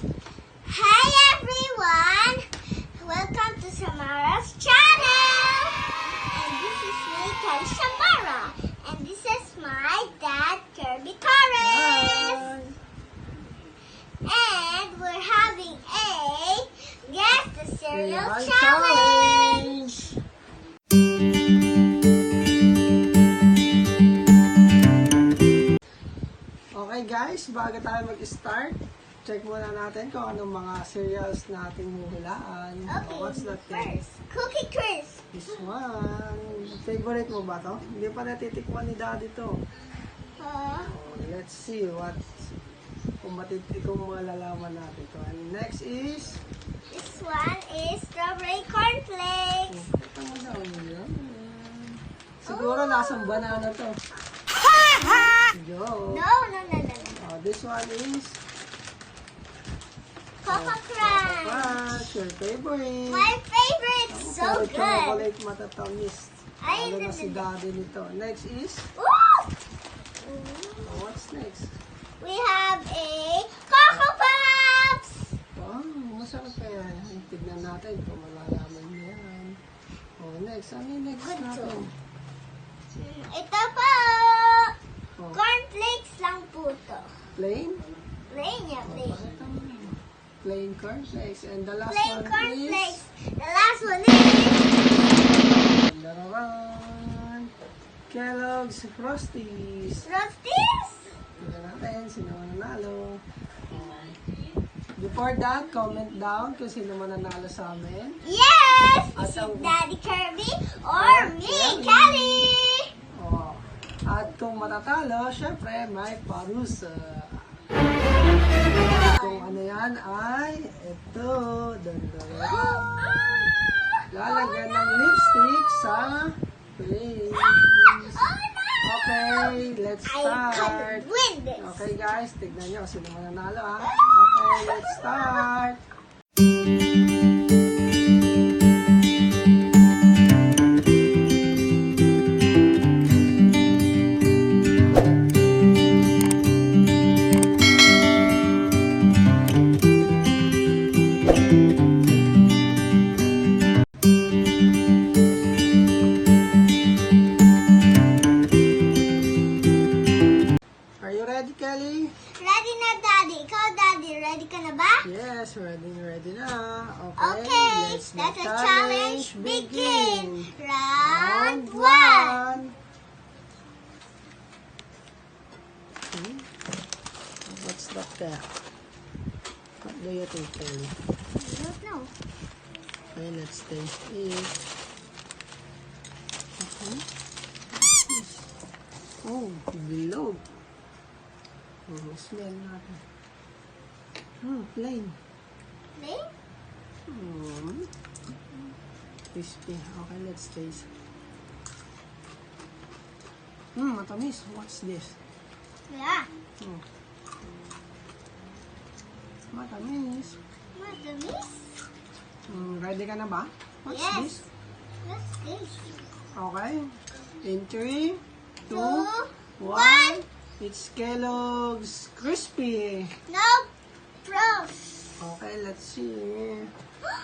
Hi everyone! Welcome to Samara's channel! And this is me, Kelly Samara. And this is my dad, Kirby Torres. And we're having a Guess the Cereal Challenge! Okay guys, bago tayo mag-start, check muna natin kung anong mga cereals nating huhulaan. Okay, What's that thing? first, Cookie Crisp. This one. Favorite mo ba to? Hindi pa natitikman ni Daddy to. Let's see kung malalaman natin to. And next is... This one is Strawberry Cornflakes. Ito mo daw yun. Siguro lasang banana to. Yo. No. This one is... Coco Crunch. Crunch, your favorite. My favorite, so Pero good. chocolate matatamis. Ay, Ano na si Daddy nito. Next is... Ooh! What's next? We have a Coco Pops. Wow, masarap kaya. Tignan natin kung malalaman niya yan. Next. Ano yung next natin? Ito po. Oh, Cornflakes lang po to. plain? Plain, yeah, plain. Plain cornflakes. And the last Plain one cornflakes. is... The last one is... Dararan. Kellogg's Frosties. Frosties. Tignan natin sino mananalo. Before that, comment down kung sino mananalo sa amin. Yes! At Is it ang- Daddy Kirby or me, Kelly? At kung matatalo, syempre may parusa. Kung ano yan ay ito. Lalagyan ng lipstick sa face. Okay, let's I start. could win this. Okay guys, tignan nyo sino mananalo ha. Okay, let's start. Are you ready, Kelly? Ready na, Daddy. Ikaw, Daddy, ready ka na ba? Yes, ready na. Okay, let's let the the challenge begin. Round 1. What's that there? What do you think, Kelly? I don't know. Okay, let's taste it. Okay. Oh, bilog. Smell natin. Plain. Plain? Crispy. Okay, let's taste. Matamis. What's this? Yeah. Matamis. Matamis? Ready ka na ba? What's Yes. this? What's this? Okay. In 3, 2, 2, 1. It's Kellogg's Crispy. No. Pros. Okay, let's see.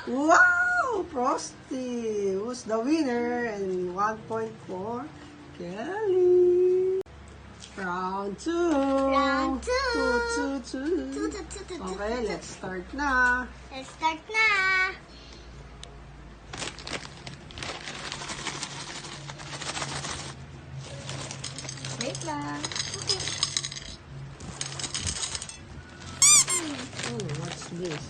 Wow! Frosty! Who's the winner? And 1.4, Kelly. Round 2. Round 2. 2. Okay, let's start na. Let's start na. Wait lang. Okay. What's this?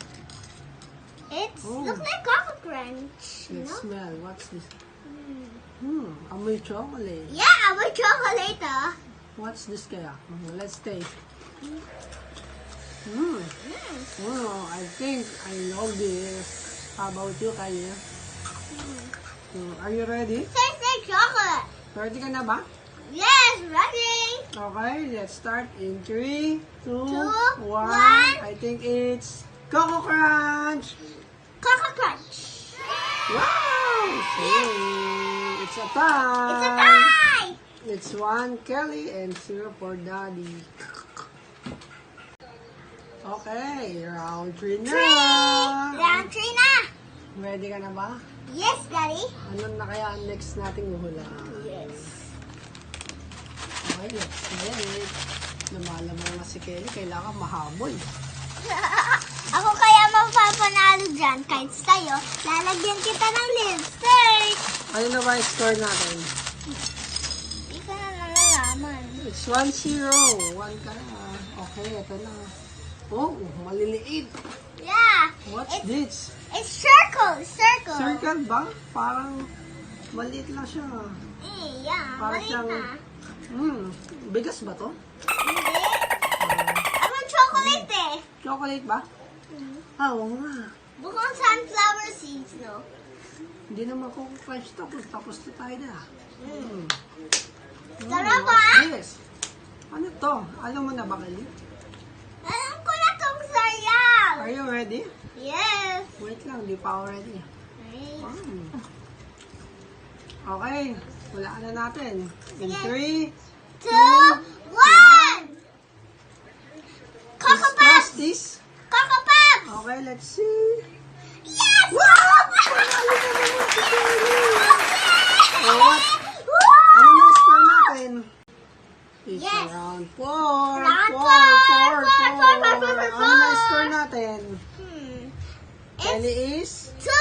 It Oh. looks like Coco Crunch. Let's No? smell. What's this? Amoy chocolate. Yeah, with chocolate. What's this kaya? Let's taste. I think I love this. How about you, Kaya? Are you ready? Tastes like chocolate. Ready ka na ba? Yes, ready. Okay, let's start in 3, 2, 1. 1. I think it's Coco Crunch. Coco Crunch. Wow! Hey, it's a tie. It's a tie. It's 1 Kelly and 0 for Daddy. Okay, round 3 na. Round 3 na. Ready ka na ba? Yes, Daddy. Ano na kaya ang next nating uhulaan? Yes. Okay, let's play. Lumalamang na si Kelly, kailangan mahabol. Ako kaya mapapanalo dyan kahit sa'yo. Lalagyan kita ng lipstick. Ano na ba yung score natin? Hindi ka na nalalaman. It's 1-0. 1 ka na. Okay, ito na. Oh, maliliit. Yeah. What's this? It's circle. Circle. Circle ba? Parang maliit lang siya. Yeah. Para Maliit siyang... na. Bigas ba to? Hindi. Ako chocolate eh. Chocolate ba? Ah, oo nga. Bukong sunflower seeds, no? Hindi naman ko crunch tapos na tayo na. Sarap ba? Yes. Ano to? Alam mo na ba, Kelly? Alam ko na itong sayang. Are you ready? Yes. Wait lang, di pa ako ready. Okay, wala na natin. In Sige. 3, 2, 1. Coco Let's Puffs. test this. Coco Puffs. Okay, let's see. Yes. Oh, what? Ano na score natin? It's Yes. round 4. Round 4. four. Ano na score natin? It's Kelly is? 2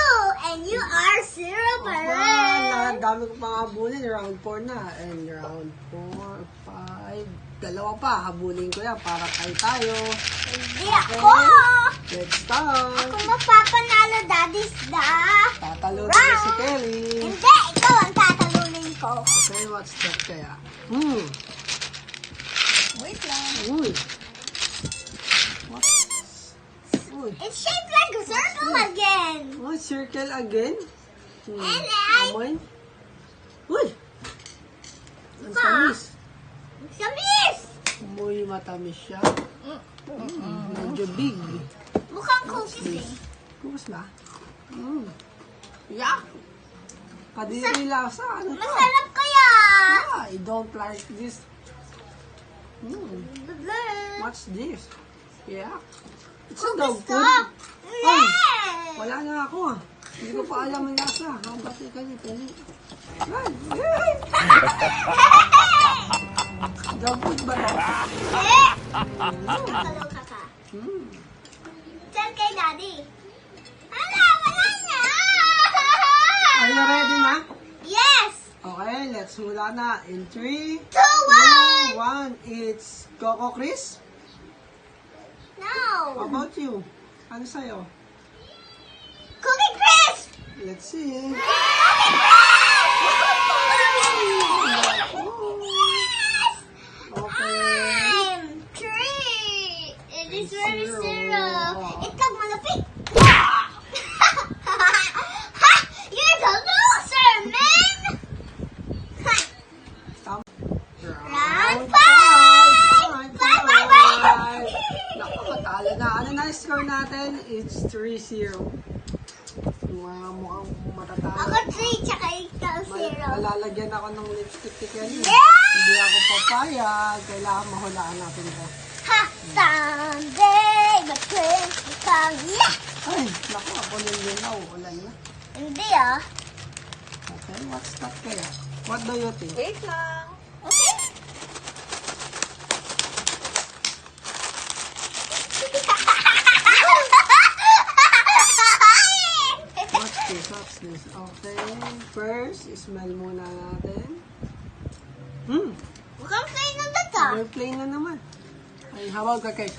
and you are 0 pa rin. Dami ko pang habulin. Round 4 na. And round 4, 5. Dalawa pa. Habulin ko yan para tayo. Hindi ako. Let's start. Kung mapapanalo, Daddy's da. Tatalo na si Kelly. Hindi, ikaw ang tatalunin ko. Okay, what's that kaya? Wait lang. Uy. What? Uy. It's shaped like a circle again. Oh, circle again? And I... Amoy? Uy! Ang Pa? tamis. Samis! Muy matamis siya. Medyo big. Mukhang cookies eh. Kumas ba? Yuck! Kadiri lasa. Ano to? Masarap kaya. I don't like this. What's this? Yeah. It's a dog food. Stop. Ay, Yes. wala na ako ah. Hindi ko pa alam ang lasa. How about you, Kelly? Dog food ba to? Nakaloka ka. Tell kay Daddy. Hala, wala na. Are you ready na? Yes. Okay, let's hula na. In 3, 2, 1. 2, 1. It's Coco Chris. How No. about you? Ano sa'yo? Cookie Crisp. Let's see. Cookie Crisp. Yes. Okay. I'm 3. It is very Zero. zero. Itlog malapit. You're the loser, man. Round 5. Five. Naku, matalo na. Ano na yung score natin? It's 3-0. Mukhang matatalo. Ako 3, tsaka ikaw 0. Malalagyan ako ng lipstick ni Kelly. Yeah! Hindi ako papayag. Kailangan mahulaan natin ito. Ha! Someday, my prince will come. Yeah! Ay, naku, ako nung nauulan na. Hindi ah. Okay, what's that kaya? What do you think? Wait lang. Okay? What's this? Okay, first, smell muna natin. Mukhang plain na data. Very plain na naman. Ay, how about the cake?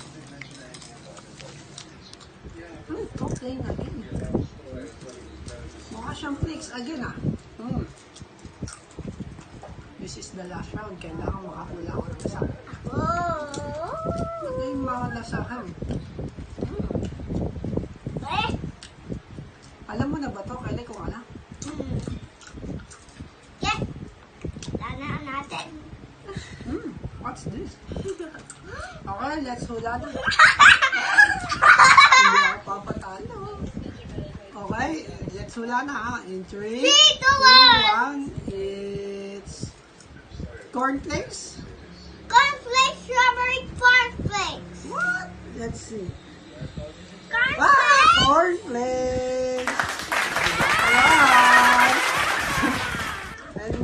Ano ito? Plain again. Mukha siyang flakes again ah. This is the last round. Kailangan makahula ako ng isa. Oh. Ano yung mga lasahan? Eh. Alam mo na ba ito? Kailan kung alam? Yeah. Lanaan natin. What's this? Okay, let's hula na. Hindi ako papatalo. Okay, let's hula na ha. In 3, 2, 1. It's cornflakes. Cornflakes, strawberry cornflakes. What? Let's see. Cornflakes! Cornflakes! Wow! And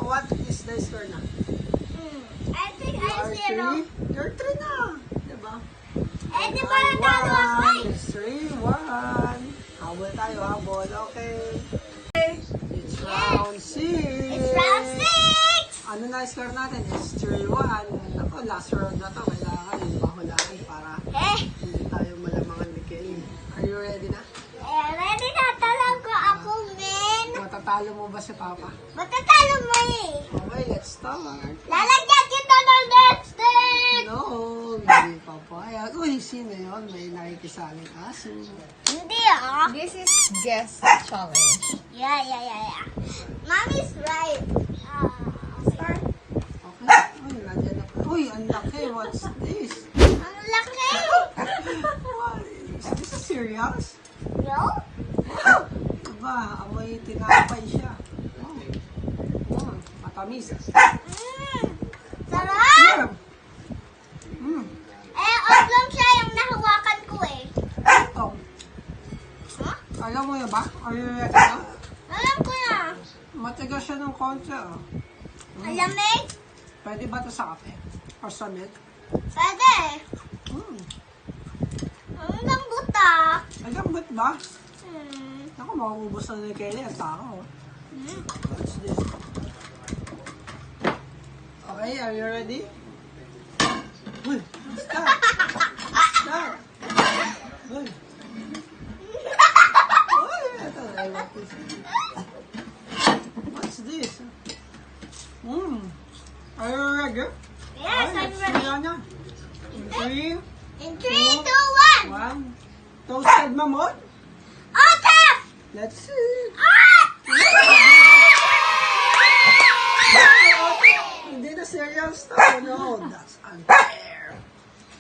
what is the score na? I think You I'm are zero. 3? You're 3 na. Diba? Eh, di ba natalo ako eh? It's 3-1. Habol tayo, habol. Okay. It's round 6. It's round 6! Ano na score natin? It's 3-1. Ako, last round na to. Kailangan yung mahulaan para Eh, hindi tayo malamangan ni Kelly. Are you ready na? ready na talaga ako, men. Matatalo mo ba si Papa? Matatalo mo eh. Okay, let's start. Lalagyan kita ng lipstick! No, hindi papayag. Uy, sino yun? May nakikisaling aso. Hindi ah. This is guess challenge. Yeah. Mommy's right. Start. Okay. Uy, nandiyan na. Uy, ang laki. What's this? Ang laki. What? Is this serious? No? Diba, amoy tinapay siya. Matamis. Sarap! Mm. Eh, oblong siya yung nahawakan ko eh. Ito. Huh? Alam mo yun ba? Are you ready na? Alam ko na. Matigas siya ng konti. Oh. Alamig? Pwede ba ito sa kape? Or sa milk? Pwede. Mm. Ang lambot ah. Ay, lambot ba? Hmm. Ako, makakubos na ni Kelly ang tao. Hmm. What's this? Okay, are you ready? Uy, stop! Stop! Uy! Uy, ito, I want this. What's this? Are you ready? Yes, I'm ready. In 3, In 3, 2, 1. 1. Toasted mamon? Oh, tap! Let's see. Ah! Hindi na serious to. No, that's unfair.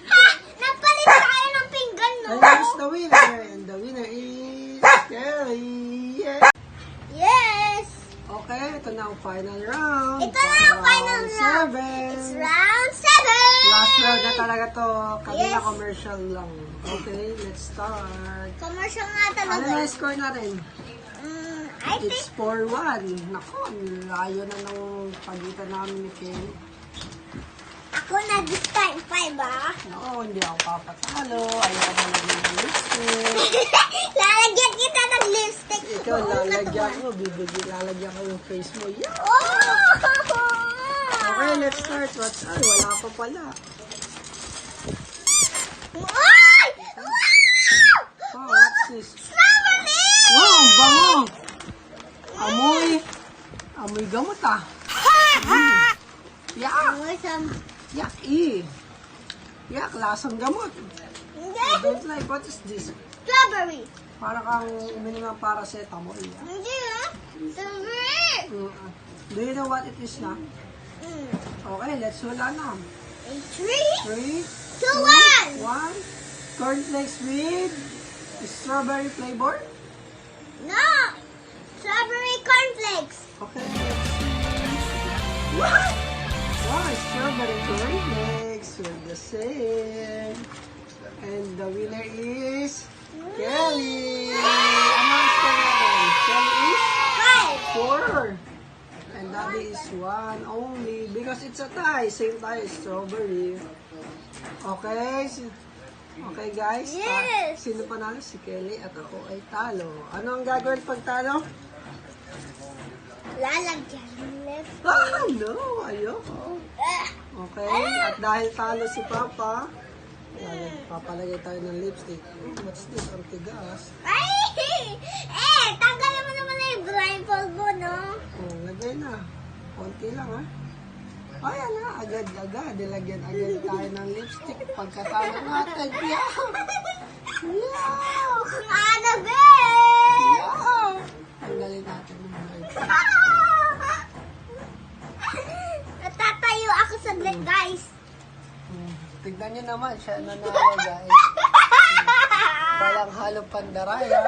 Ha! Napalit tayo ng pinggan, no? And here's the winner. And the winner is Kelly. Yeah. Yes! Okay, ito na ang final round. Ito na ang final round. It's 7. round 7! Last round na talaga to. Kanina Yes. commercial lang. Okay, let's start. Commercial nga Ano talaga. na yung score natin? I think It's 4-1. Naku, ang layo na ng pagitan namin ni Kelly. ako na this time 5 ah. No, hindi ako papatalo. Ayaw na lang ng lipstick. Lalagyan kita ng lipstick. Ikaw, Buong lalagyan katawan. ko. Lalagyan ko yung face mo. Yeah! Oh! Okay, let's start. Ay, wala pa pala. Ay! Wow! Oh, what's this? Strawberry! Wow, ang bango! Amoy gamot ah. Yak! Some... Yak, Yak, lasang gamot. I Hindi. don't like, what is this? Strawberry. Para kang uminom ng paracetamol. Yeah. Hindi ah. Strawberry. Do you know what it is na? Okay, let's hula na. In 3, 3, 2, 1. 1. Cornflakes with strawberry flavor. No! Strawberry cornflakes. Okay, let's see. What? Wow, strawberry cornflakes. We're the same. And the winner is Kelly. Ano ang score natin? Kelly is 4. And Daddy is 1 only. Because it's a tie. Same tie, strawberry. Okay. Okay guys. Yes. Sino panalo? Si Kelly at ako ay talo. Ano ang gagawin pag talo? Lalagyan ng lipstick. Ah, no. Ayoko. Okay. At dahil talo si Papa, papalagay tayo ng lipstick. What's this? Ang tigas. Ay! Tanggalin mo naman na yung blindfold mo, no? Lagay na. Konti lang, ha? Ay, na. Agad-agad. Dilagyan agad tayo ng lipstick. Pagkatalo natin. Yeah! Yeah! Ano, babe? Yeah! Tanggalin natin ng lipstick. Natatayo ako sa black, guys. Tignan nyo naman. Siya nanalo, guys. Walang halong pandaraya.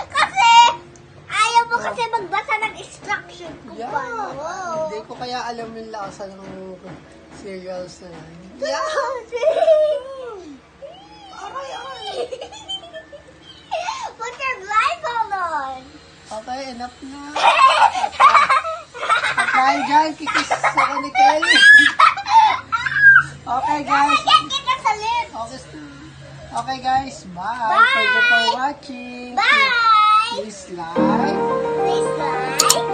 Kasi, ayaw mo kasi magbasa ng instruction kung Yeah! paano. Hindi ko kaya alam yung lasa ng cereals na yan. Yeah! Okay, enough na. At dahil dyan, kikis ako ni Kelly. Okay, guys. Get kita sa lips. Okay, guys. Bye. Bye. Thank you for watching. Bye. Please like. Please like.